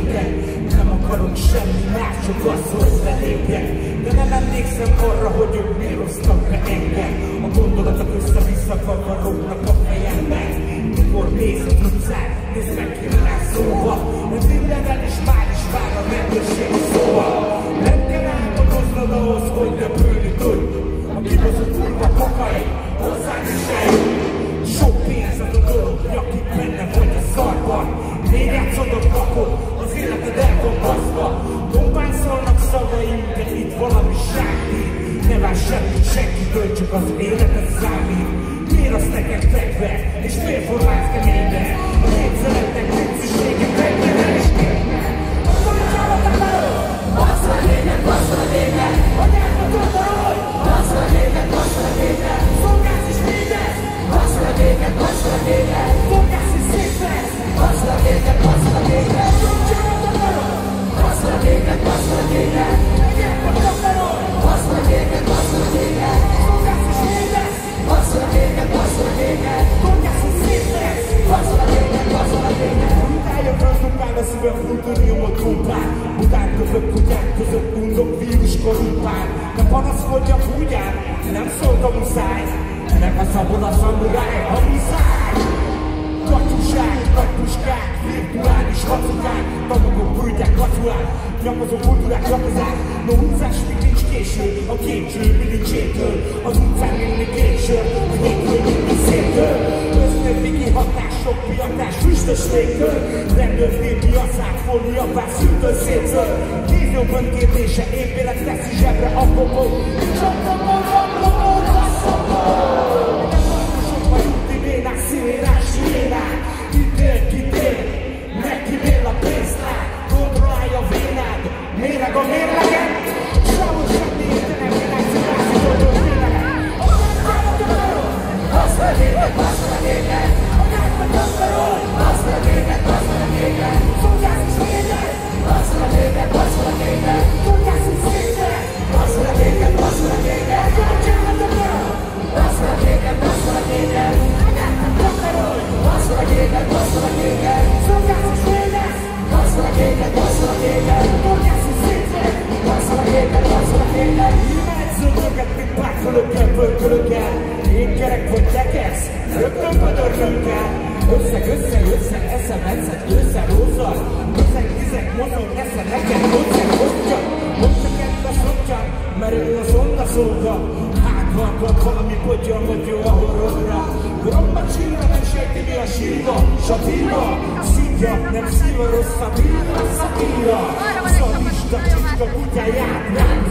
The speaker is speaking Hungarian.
béke. Nem akarok semmi más, csak az, hogy belépjek. De nem emlékszem arra, hogy ők miért hoztak be engem. A gondolatok össze-vissza kavarognak a fejemben. Mikor mész az utcán, nézd meg ki rá szóba. Ez mindenben is már is vár a rendőrség szóba. Nem kell álmodoznod ahhoz, hogy repülni tudj. A kibaszott kurva pokai, hozzánk is eljön. Sok pénz az a dolog, nyakik benne vagy a szarban. Még játszod a pakot, az életed el van baszva. Tompán szólnak szavaim, de itt valami sárkít. Ne várj semmit senkitől, csak az életed számít. Miért azt neked fekve, és miért formálsz keménybe? A népszeretnek tetszőséget megjelel és kérne. Akkor a csalódnak arról! Basszol a lényeg, basszol a lényeg! A nyelvben tudod, basszol a lényeg, basszol a lényeg! Szolgálsz és védesz! Basszol a lényeg, basszol a lényeg! Szolgálsz és szép lesz! Basszol a lényeg, basszol a lényeg! Csalódnak arról! Basszol a lényeg, basszol a lényeg! A nyelvben tudod, basszol a lényeg, basszol a lényeg! Szolgálsz és védesz! Basszol a lényeg, basszol a lényeg! Szolgálsz és szép lesz! Basszol a lényeg, basszol a lényeg! Utáljak rajtunkán a szívem plutoniumot pumpál. Után köpök kutyák között undok vírus korumpál. De panaszkodjak ugyan, nem szólt a muszáj. Ennek a szabad a szamuráj, a muszáj. Katyusák, katyuskák, virtuális hazugák. Tanulók küldják katyulák, nyomozó kultúrák nyomozák. No utcás még nincs késő, a képcső mindig csétől. Az utcán mindig késő, a jégről mindig szétől. Ösztönvigi hatás, sok piatás, füstös légtől. Rendőrnépi aszák, fóliapás, szűtől szétszől. Kézjobban kérdése, épélet teszi zsebre a kopó. Csak nem van kopó, basszokó! Sok vagy úti bénák, szívérás, sirénák. Kitér, megkivél a pénztár. Kontrollálja a vénád, méreg a mérlegen. Sajnos semmi értenek, ének szívászi, hogy tényleg. Basszol a lényeg, basszol a lényeg. A nyelvben tudod, basszol a lényeg, basszol a lényeg. Szolgálsz és védesz. Basszol a lényeg, basszol a lényeg. Szolgálsz és szétszed. Basszol a lényeg, basszol a lényeg. Basszol a lényeg, basszol a lényeg. A nyelvben tudod, basszol a lényeg, basszol a lényeg. Szolgálsz és védesz. Basszol a lényeg, basszol a lényeg. Szolgálsz és szétszed. Basszol a lényeg, basszol a lényeg. Imádszódöket, mint pákolókkel, pölkölökkel. Én kerek vagy tekesz, rögtön pödörnöm kell. Össze, eszem, eszed, össze-rózzal. Tizek, mozog, eszed, neked, hozzeg, hozzag. Hozzag ezt a szottyag, mert ő az onna szolga. Hát van valami podja, vagy jó a horrorra. Gromba csilla, nem sejti mi a sírva, satíra. Szívja, nem szíva, rossz a bíra, szatíra. Szadista, csicska, kutyáját, rám